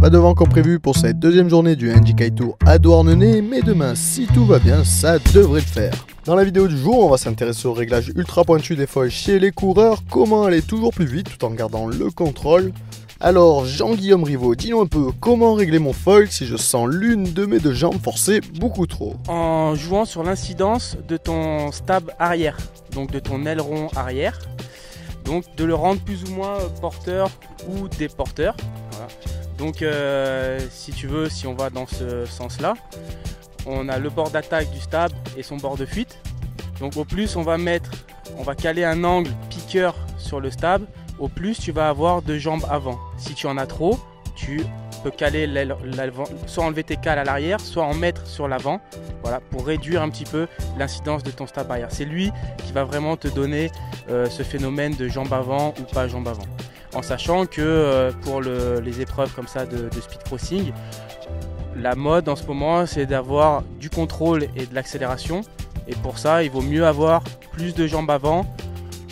Pas de vent comme prévu pour cette deuxième journée du NJ Tour à Douarnenez, mais demain, si tout va bien, ça devrait le faire. Dans la vidéo du jour, on va s'intéresser au réglage ultra pointu des foils chez les coureurs, comment aller toujours plus vite tout en gardant le contrôle. Alors Jean-Guillaume Rivaud, dis-nous un peu comment régler mon foil si je sens l'une de mes deux jambes forcer beaucoup trop. En jouant sur l'incidence de ton stab arrière, donc de ton aileron arrière, donc de le rendre plus ou moins porteur ou déporteur. Voilà. Donc si tu veux, si on va dans ce sens-là, on a le bord d'attaque du stab et son bord de fuite. Donc au plus on va caler un angle piqueur sur le stab, au plus tu vas avoir deux jambes avant. Si tu en as trop, tu peux caler l'avant, soit enlever tes cales à l'arrière, soit en mettre sur l'avant, voilà, pour réduire un petit peu l'incidence de ton stab arrière. C'est lui qui va vraiment te donner ce phénomène de jambe avant ou pas jambe avant. En sachant que pour les épreuves comme ça de speed crossing, la mode en ce moment c'est d'avoir du contrôle et de l'accélération. Et pour ça, il vaut mieux avoir plus de jambes avant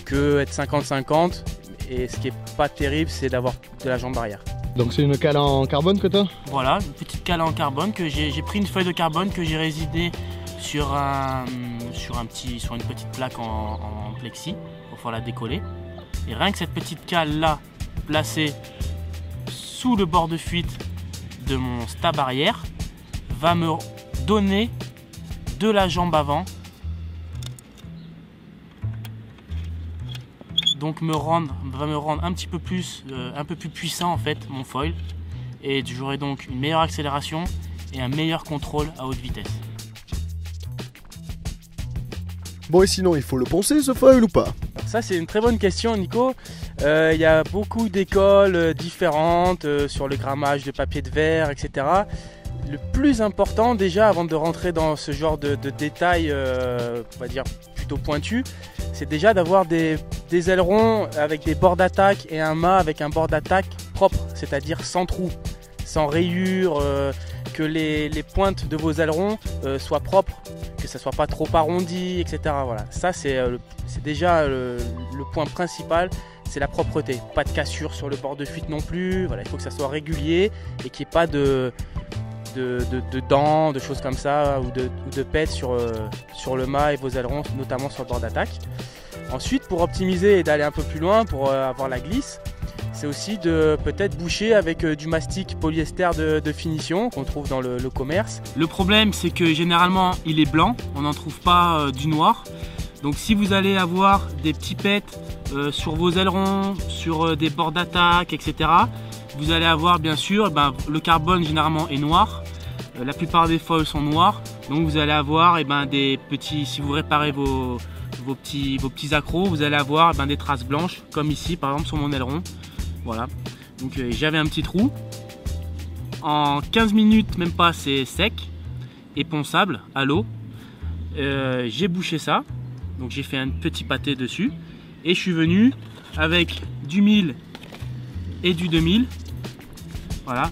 que être 50-50. Et ce qui est pas terrible, c'est d'avoir de la jambe arrière. Donc c'est une cale en carbone que tu as ? Voilà, une petite cale en carbone que j'ai pris une feuille de carbone que j'ai résidée sur une petite plaque en plexi pour pouvoir la décoller. Et rien que cette petite cale là, placée sous le bord de fuite de mon stab arrière, va me donner de la jambe avant. Donc va me rendre un petit peu plus, un peu plus puissant en fait mon foil, et j'aurai donc une meilleure accélération et un meilleur contrôle à haute vitesse. Bon, et sinon il faut le poncer ce foil ou pas ? Alors ça c'est une très bonne question, Nico. Il y a beaucoup d'écoles différentes sur le grammage de papier de verre, etc. Le plus important déjà, avant de rentrer dans ce genre de détails, on va dire plutôt pointus, c'est déjà d'avoir des ailerons avec des bords d'attaque et un mât avec un bord d'attaque propre, c'est-à-dire sans trou, sans rayures, que les pointes de vos ailerons soient propres, que ça soit pas trop arrondi, etc. Voilà. Ça c'est déjà le point principal, c'est la propreté. Pas de cassure sur le bord de fuite non plus, voilà, il faut que ça soit régulier et qu'il n'y ait pas de dents, de choses comme ça, ou de pètes sur le mât et vos ailerons, notamment sur le bord d'attaque. Ensuite, pour optimiser et d'aller un peu plus loin, pour avoir la glisse, c'est aussi de peut-être boucher avec du mastic polyester de finition qu'on trouve dans le commerce. Le problème, c'est que généralement il est blanc, on n'en trouve pas du noir. Donc si vous allez avoir des petits pets sur vos ailerons, sur des bords d'attaque, etc., vous allez avoir bien sûr, le carbone généralement est noir, la plupart des foils sont noirs, donc vous allez avoir des petits, si vous réparez vos petits accros, vous allez avoir des traces blanches, comme ici par exemple sur mon aileron. Voilà, donc j'avais un petit trou. En 15 minutes, même pas, c'est sec et ponçable à l'eau. J'ai bouché ça, donc j'ai fait un petit pâté dessus et je suis venu avec du 1000 et du 2000. Voilà,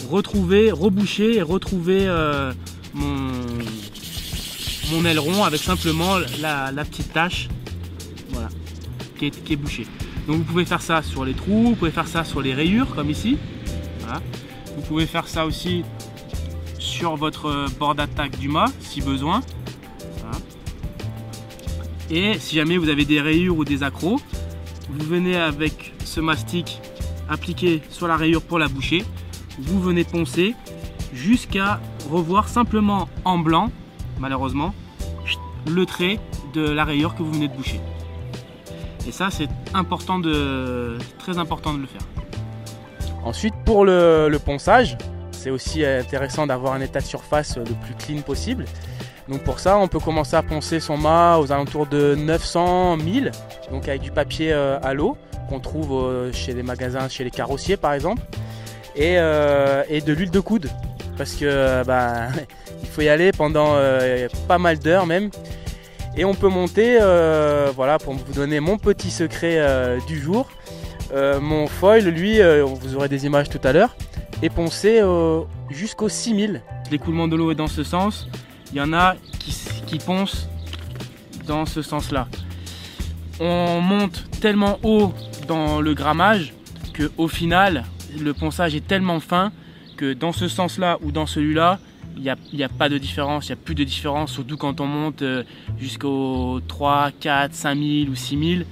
reboucher et retrouver mon aileron avec simplement la petite tache, voilà, qui est bouchée. Donc vous pouvez faire ça sur les trous, vous pouvez faire ça sur les rayures comme ici, voilà. Vous pouvez faire ça aussi sur votre bord d'attaque du mât si besoin, voilà. Et si jamais vous avez des rayures ou des accros, vous venez avec ce mastic appliqué sur la rayure pour la boucher, vous venez poncer jusqu'à revoir simplement en blanc, malheureusement, le trait de la rayure que vous venez de boucher. Et ça c'est très important de le faire. Ensuite, pour le ponçage, c'est aussi intéressant d'avoir un état de surface le plus clean possible. Donc pour ça, on peut commencer à poncer son mât aux alentours de 900-1000, donc avec du papier à l'eau qu'on trouve chez les magasins, chez les carrossiers par exemple, et de l'huile de coude, parce que il faut y aller pendant pas mal d'heures même. Et on peut monter, voilà, pour vous donner mon petit secret du jour, mon foil, lui, vous aurez des images tout à l'heure, est poncé jusqu'au 6000. L'écoulement de l'eau est dans ce sens, il y en a qui poncent dans ce sens-là. On monte tellement haut dans le grammage qu'au final, le ponçage est tellement fin que dans ce sens-là ou dans celui-là, il n'y a pas de différence, il n'y a plus de différence, surtout quand on monte jusqu'aux 3, 4, 5000 ou 6000,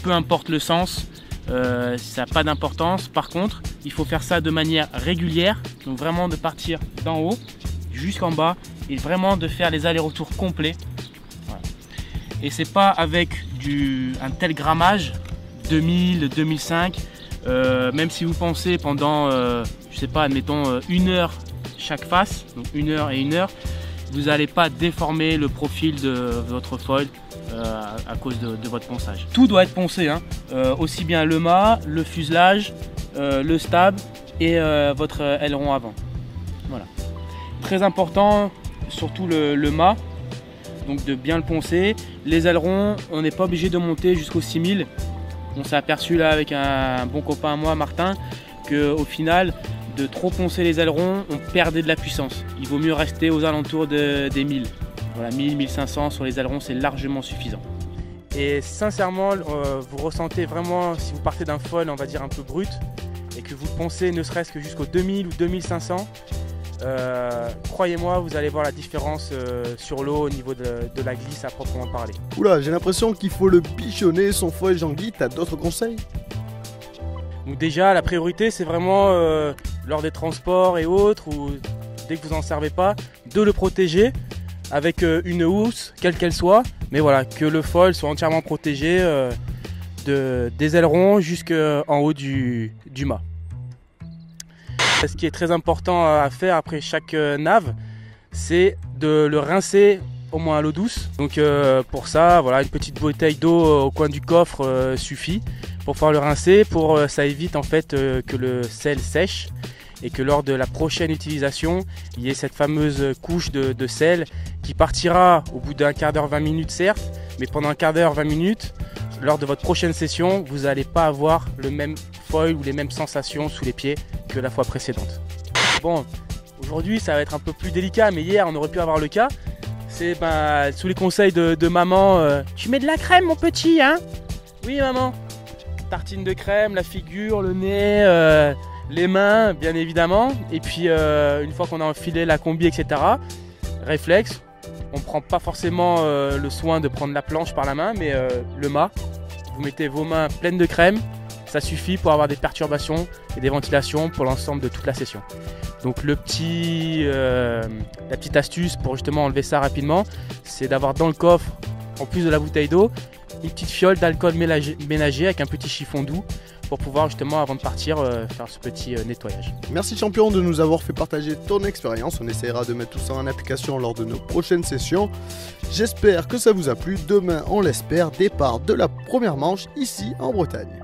peu importe le sens, ça n'a pas d'importance. Par contre, il faut faire ça de manière régulière, donc vraiment de partir d'en haut jusqu'en bas et vraiment de faire les allers-retours complets. Voilà. Et c'est pas avec un tel grammage, 2000, 2005, même si vous pensez pendant, je sais pas, admettons 1 heure chaque face, donc 1 heure et 1 heure, vous n'allez pas déformer le profil de votre foil à cause de votre ponçage. Tout doit être poncé, hein. Aussi bien le mât, le fuselage, le stab et votre aileron avant. Voilà. Très important, surtout le mât, donc de bien le poncer. Les ailerons, on n'est pas obligé de monter jusqu'au 6000. On s'est aperçu là avec un bon copain à moi, Martin, qu'au final, de trop poncer les ailerons, on perdait de la puissance. Il vaut mieux rester aux alentours des 1000. Voilà, 1000, 1500 sur les ailerons, c'est largement suffisant. Et sincèrement, vous ressentez vraiment, si vous partez d'un foil, on va dire un peu brut, et que vous poncez ne serait-ce que jusqu'au 2000 ou 2500, croyez-moi, vous allez voir la différence sur l'eau au niveau de la glisse à proprement parler. Oula, j'ai l'impression qu'il faut le bichonner son foil Jean-Guy, t'as d'autres conseils? Donc déjà, la priorité, c'est vraiment lors des transports et autres, ou dès que vous n'en servez pas, de le protéger avec une housse, quelle qu'elle soit. Mais voilà, que le foil soit entièrement protégé des ailerons jusqu'en haut du mât. Ce qui est très important à faire après chaque nave, c'est de le rincer au moins à l'eau douce. Donc pour ça, voilà, une petite bouteille d'eau au coin du coffre suffit pour pouvoir le rincer. Ça évite en fait que le sel sèche et que lors de la prochaine utilisation, il y ait cette fameuse couche de sel qui partira au bout d'un quart d'heure, 20 minutes certes, mais pendant un quart d'heure, 20 minutes, lors de votre prochaine session, vous n'allez pas avoir le même foil ou les mêmes sensations sous les pieds que la fois précédente. Bon, aujourd'hui ça va être un peu plus délicat, mais hier on aurait pu avoir le cas. C'est sous les conseils de maman, tu mets de la crème mon petit, hein? Oui maman. Tartine de crème, la figure, le nez, les mains bien évidemment. Et puis une fois qu'on a enfilé la combi, etc., réflexe, on ne prend pas forcément le soin de prendre la planche par la main, mais le mât, vous mettez vos mains pleines de crème, ça suffit pour avoir des perturbations et des ventilations pour l'ensemble de toute la session. Donc la petite astuce pour justement enlever ça rapidement, c'est d'avoir dans le coffre, en plus de la bouteille d'eau, une petite fiole d'alcool ménager avec un petit chiffon doux pour pouvoir justement avant de partir faire ce petit nettoyage. Merci champion de nous avoir fait partager ton expérience. On essaiera de mettre tout ça en application lors de nos prochaines sessions. J'espère que ça vous a plu. Demain, on l'espère, départ de la première manche ici en Bretagne.